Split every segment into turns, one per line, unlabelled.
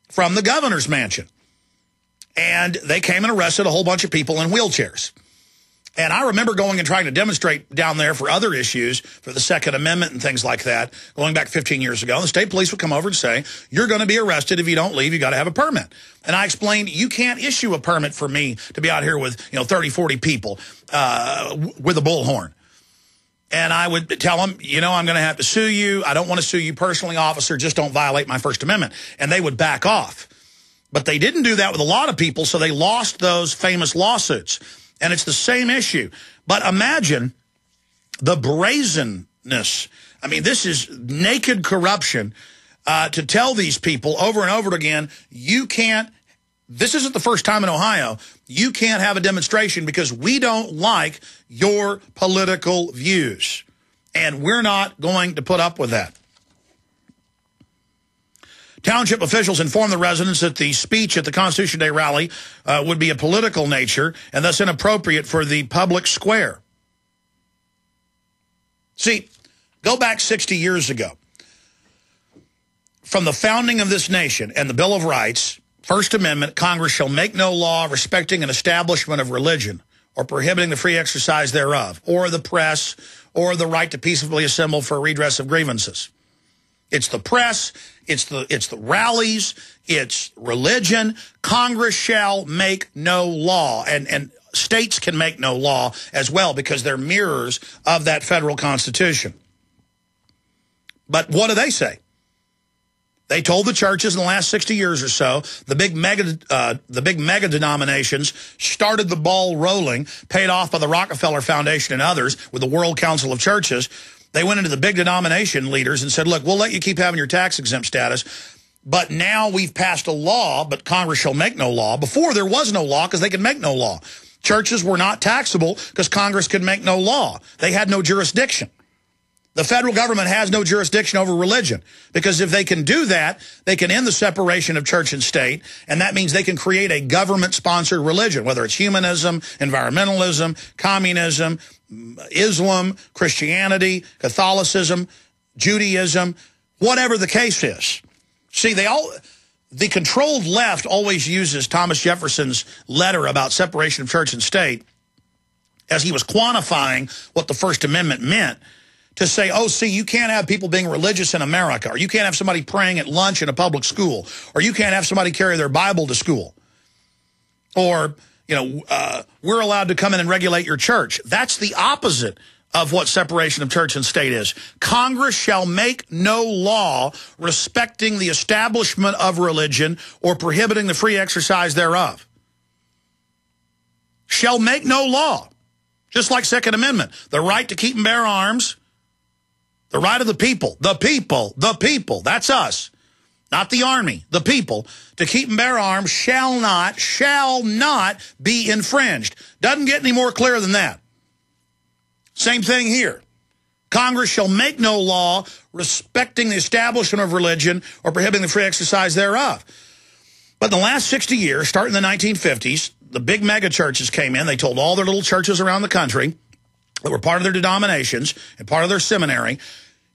from the governor's mansion. And they came and arrested a whole bunch of people in wheelchairs. And I remember going and trying to demonstrate down there for other issues, for the Second Amendment and things like that, going back 15 years ago. And the state police would come over and say, you're going to be arrested if you don't leave. You got to have a permit. And I explained, you can't issue a permit for me to be out here with 30, 40 people with a bullhorn. And I would tell them, I'm going to have to sue you. I don't want to sue you personally, officer. Just don't violate my First Amendment. And they would back off. But they didn't do that with a lot of people, so they lost those famous lawsuits. And it's the same issue. But imagine the brazenness. I mean, this is naked corruption to tell these people over and over again, you can't, this isn't the first time in Ohio, you can't have a demonstration because we don't like your political views. And we're not going to put up with that. Township officials informed the residents that the speech at the Constitution Day rally would be a political nature and thus inappropriate for the public square. See, go back 60 years ago. From the founding of this nation and the Bill of Rights, First Amendment, Congress shall make no law respecting an establishment of religion or prohibiting the free exercise thereof, or the press, or the right to peaceably assemble for redress of grievances. It's the press, it's the rallies, it's religion. Congress shall make no law, and states can make no law as well because they're mirrors of that federal Constitution. But what do they say? They told the churches in the last 60 years or so, the big mega denominations started the ball rolling, paid off by the Rockefeller Foundation and others with the World Council of Churches. They went into the big denomination leaders and said, look, we'll let you keep having your tax-exempt status, but now we've passed a law, but Congress shall make no law. Before, there was no law because they could make no law. Churches were not taxable because Congress could make no law. They had no jurisdiction. The federal government has no jurisdiction over religion because if they can do that, they can end the separation of church and state, and that means they can create a government-sponsored religion, whether it's humanism, environmentalism, communism, Islam, Christianity, Catholicism, Judaism, whatever the case is. See, the controlled left always uses Thomas Jefferson's letter about separation of church and state as he was quantifying what the First Amendment meant to say, oh, see, you can't have people being religious in America, or you can't have somebody praying at lunch in a public school, or you can't have somebody carry their Bible to school, or we're allowed to come in and regulate your church. That's the opposite of what separation of church and state is. Congress shall make no law respecting the establishment of religion or prohibiting the free exercise thereof. Shall make no law. Just like Second Amendment. The right to keep and bear arms. The right of the people. The people. That's us. Not the army, the people, to keep and bear arms shall not be infringed. Doesn't get any more clear than that. Same thing here. Congress shall make no law respecting the establishment of religion or prohibiting the free exercise thereof. But in the last 60 years, starting in the 1950s, the big mega churches came in. They told all their little churches around the country that were part of their denominations and part of their seminary,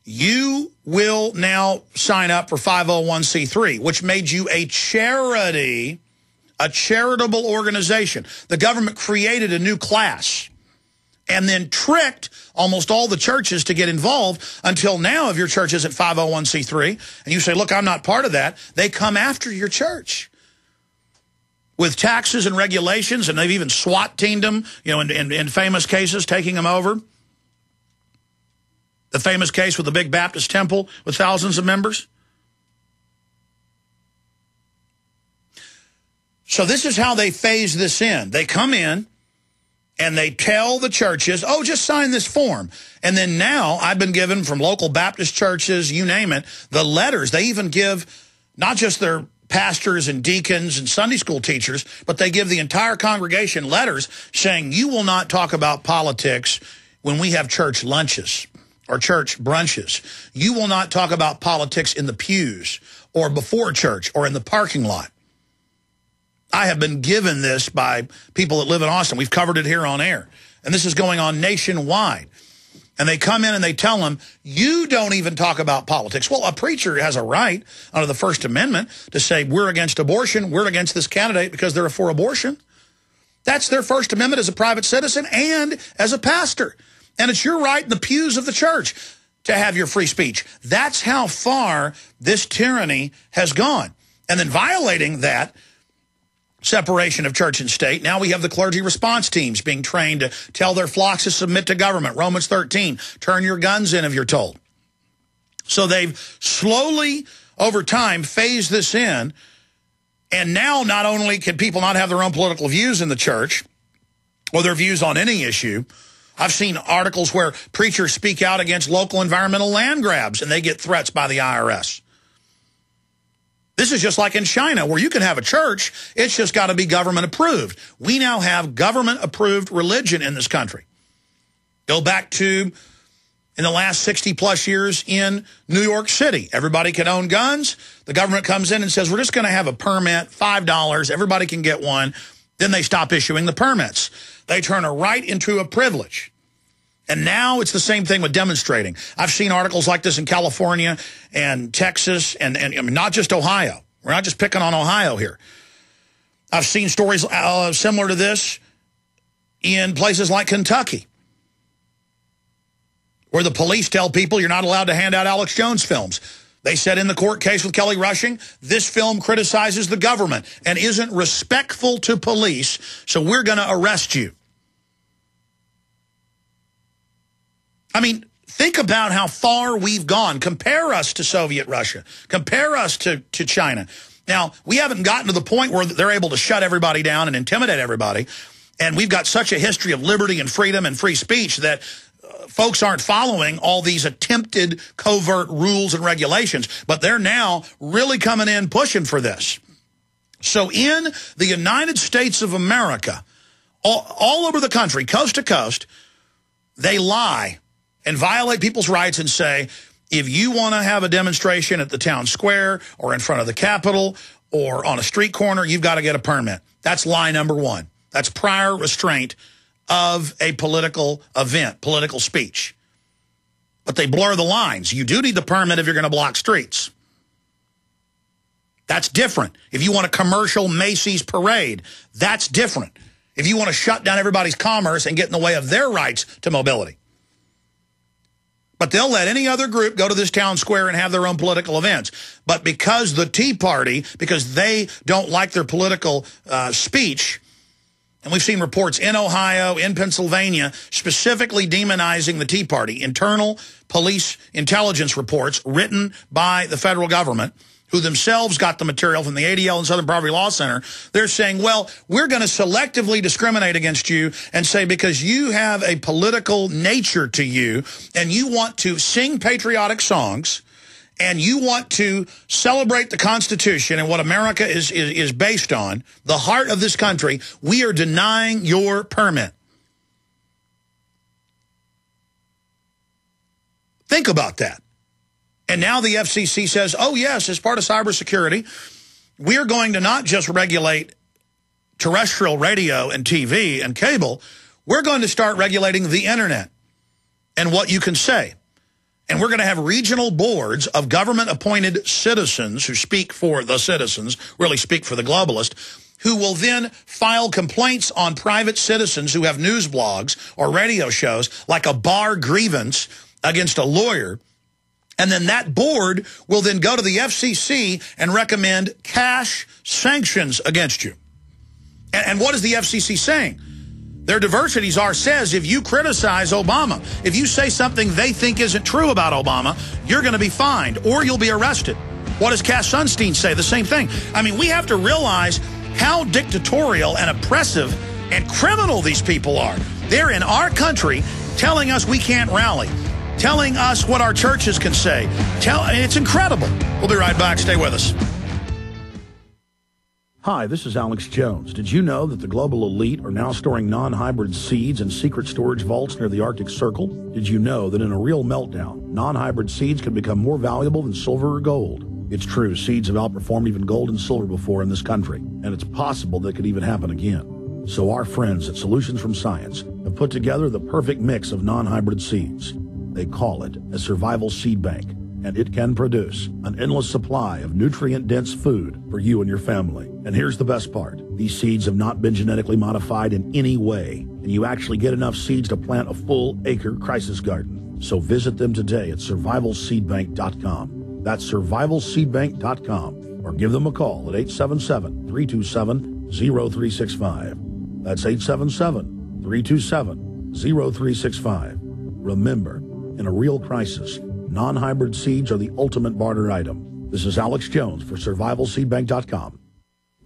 you will now sign up for 501c3, which made you a charity, a charitable organization. The government created a new class and then tricked almost all the churches to get involved until now, if your church isn't 501c3 and you say, look, I'm not part of that, they come after your church with taxes and regulations, and they've even SWAT teamed them, in famous cases, taking them over. The famous case with the big Baptist temple with thousands of members. So this is how they phase this in. They come in and they tell the churches, oh, just sign this form. And then now I've been given from local Baptist churches, you name it, the letters. They even give not just their pastors and deacons and Sunday school teachers, but they give the entire congregation letters saying you will not talk about politics when we have church lunches or church brunches. You will not talk about politics in the pews or before church or in the parking lot. I have been given this by people that live in Austin. We've covered it here on air. And this is going on nationwide. And they come in and they tell them, you don't even talk about politics. Well, a preacher has a right under the First Amendment to say, we're against abortion, we're against this candidate because they're for abortion. That's their First Amendment as a private citizen and as a pastor. And it's your right in the pews of the church to have your free speech. That's how far this tyranny has gone. And then violating that separation of church and state, now we have the clergy response teams being trained to tell their flocks to submit to government. Romans 13, turn your guns in if you're told. So they've slowly, over time, phased this in. And now not only can people not have their own political views in the church or their views on any issue, I've seen articles where preachers speak out against local environmental land grabs and they get threats by the IRS. This is just like in China where you can have a church, it's just got to be government approved. We now have government approved religion in this country. Go back to in the last 60 plus years in New York City. Everybody can own guns. The government comes in and says, we're just going to have a permit, $5, everybody can get one. Then they stop issuing the permits. They turn a right into a privilege. And now it's the same thing with demonstrating. I've seen articles like this in California and Texas and I mean, not just Ohio. We're not just picking on Ohio here. I've seen stories similar to this in places like Kentucky, where the police tell people you're not allowed to hand out Alex Jones films. They said in the court case with Kelly Rushing, this film criticizes the government and isn't respectful to police, so we're going to arrest you. I mean, think about how far we've gone. Compare us to Soviet Russia. Compare us to China. Now, we haven't gotten to the point where they're able to shut everybody down and intimidate everybody, and we've got such a history of liberty and freedom and free speech that folks aren't following all these attempted covert rules and regulations, but they're now really coming in pushing for this. So in the United States of America, all over the country, coast to coast, they lie and violate people's rights and say, if you want to have a demonstration at the town square or in front of the Capitol or on a street corner, you've got to get a permit. That's lie number one. That's prior restraint of a political event, political speech. But they blur the lines. You do need the permit if you're going to block streets. That's different. If you want a commercial Macy's parade, that's different. If you want to shut down everybody's commerce and get in the way of their rights to mobility. But they'll let any other group go to this town square and have their own political events. But because the Tea Party, because they don't like their political speech, and we've seen reports in Ohio, in Pennsylvania, specifically demonizing the Tea Party, internal police intelligence reports written by the federal government, who themselves got the material from the ADL and Southern Poverty Law Center. They're saying, well, we're going to selectively discriminate against you and say because you have a political nature to you and you want to sing patriotic songs and you want to celebrate the Constitution and what America is based on, the heart of this country, we are denying your permit. Think about that. And now the FCC says, oh, yes, as part of cybersecurity, we're going to not just regulate terrestrial radio and TV and cable. We're going to start regulating the Internet and what you can say. And we're going to have regional boards of government-appointed citizens who speak for the citizens, really speak for the globalist, who will then file complaints on private citizens who have news blogs or radio shows, like a bar grievance against a lawyer. And then that board will then go to the FCC and recommend cash sanctions against you. And what is the FCC saying? Their diversity czar says if you criticize Obama, if you say something they think isn't true about Obama, you're going to be fined or you'll be arrested. What does Cass Sunstein say? The same thing. I mean, we have to realize how dictatorial and oppressive and criminal these people are. They're in our country telling us we can't rally, telling us what our churches can say. It's incredible. We'll be right back. Stay with us.
Hi, this is Alex Jones. Did you know that the global elite are now storing non-hybrid seeds in secret storage vaults near the Arctic Circle? Did you know that in a real meltdown, non-hybrid seeds can become more valuable than silver or gold? It's true, seeds have outperformed even gold and silver before in this country, and it's possible that could even happen again. So our friends at Solutions from Science have put together the perfect mix of non-hybrid seeds. They call it a survival seed bank, and it can produce an endless supply of nutrient-dense food for you and your family. And here's the best part. These seeds have not been genetically modified in any way, and you actually get enough seeds to plant a full-acre crisis garden. So visit them today at survivalseedbank.com. That's survivalseedbank.com, or give them a call at 877-327-0365. That's 877-327-0365. Remember, in a real crisis, non-hybrid seeds are the ultimate barter item. This is Alex Jones for survivalseedbank.com.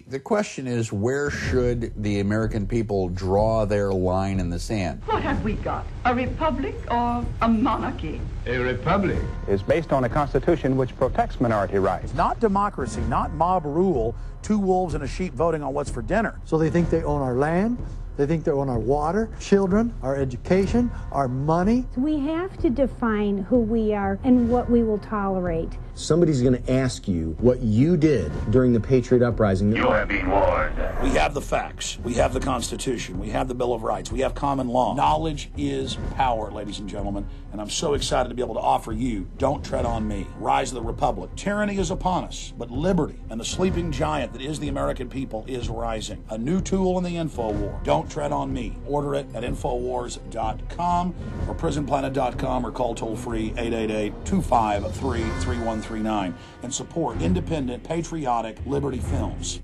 The question is, where should the American people draw their line in the sand?
What have we got? A republic or a monarchy?
A republic is based on a constitution which protects minority rights.
Not democracy, not mob rule, two wolves and a sheep voting on what's for dinner.
So they think they own our land, they think they own our water, children, our education, our money.
We have to define who we are and what we will tolerate.
Somebody's going to ask you what you did during the Patriot Uprising.
You have been warned.
We have the facts. We have the Constitution. We have the Bill of Rights. We have common law. Knowledge is power, ladies and gentlemen, and I'm so excited to be able to offer you Don't Tread on Me, Rise of the Republic. Tyranny is upon us, but liberty and the sleeping giant that is the American people is rising. A new tool in the info war. Don't Tread on Me. Order it at Infowars.com or PrisonPlanet.com or call toll-free 888-253-3139 and support independent, patriotic Liberty films.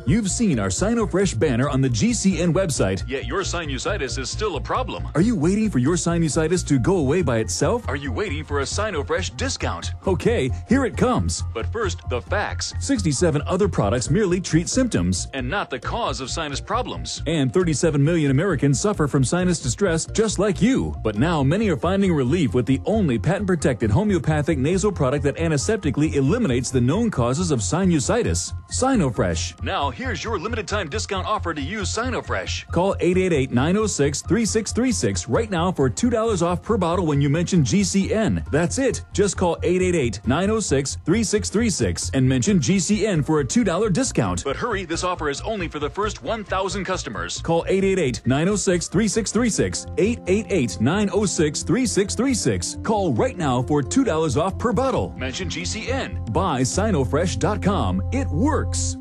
You've seen our SinoFresh banner on the GCN website, yet your sinusitis is still a problem. Are you waiting for your sinusitis to go away by itself? Are you waiting for a SinoFresh discount? Okay, here it comes. But first, the facts. 67 other products merely treat symptoms and not the cause of sinus problems. And 37 million Americans suffer from sinus distress just like you. But now many are finding relief with the only patent-protected homeopathic nasal product that antiseptically eliminates the known causes of sinusitis. SinoFresh. Now, here's your limited time discount offer to use SinoFresh. Call 888-906-3636 right now for $2 off per bottle when you mention GCN. That's it. Just call 888-906-3636 and mention GCN for a $2 discount. But hurry, this offer is only for the first 1,000 customers. Call 888-906-3636. 888-906-3636. Call right now for $2 off per bottle. Mention GCN. Buy SinoFresh.com. It works.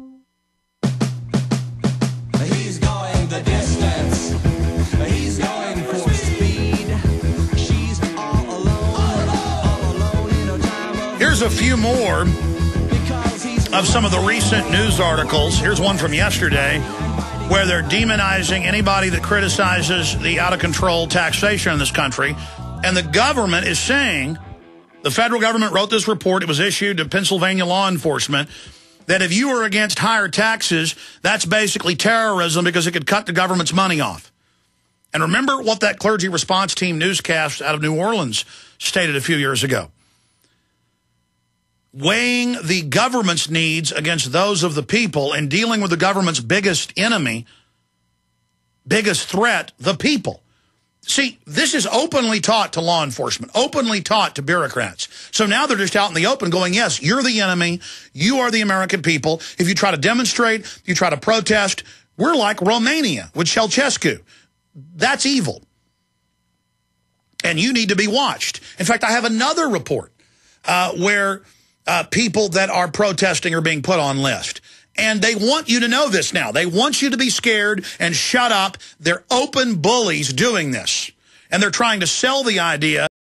He's going the distance. He's going for speed. She's all alone in a time of...
Here's a few more of some of the recent news articles. Here's one from yesterday where they're demonizing anybody that criticizes the out-of-control taxation in this country. And the government is saying, the federal government wrote this report, it was issued to Pennsylvania law enforcement, that if you are against higher taxes, that's basically terrorism because it could cut the government's money off. And remember what that clergy response team newscast out of New Orleans stated a few years ago. Weighing the government's needs against those of the people and dealing with the government's biggest enemy, biggest threat, the people. See, this is openly taught to law enforcement, openly taught to bureaucrats. So now they're just out in the open going, yes, you're the enemy. You are the American people. If you try to demonstrate, you try to protest, we're like Romania with Ceausescu. That's evil. And you need to be watched. In fact, I have another report where people that are protesting are being put on list. And they want you to know this now. They want you to be scared and shut up. They're open bullies doing this. And they're trying to sell the idea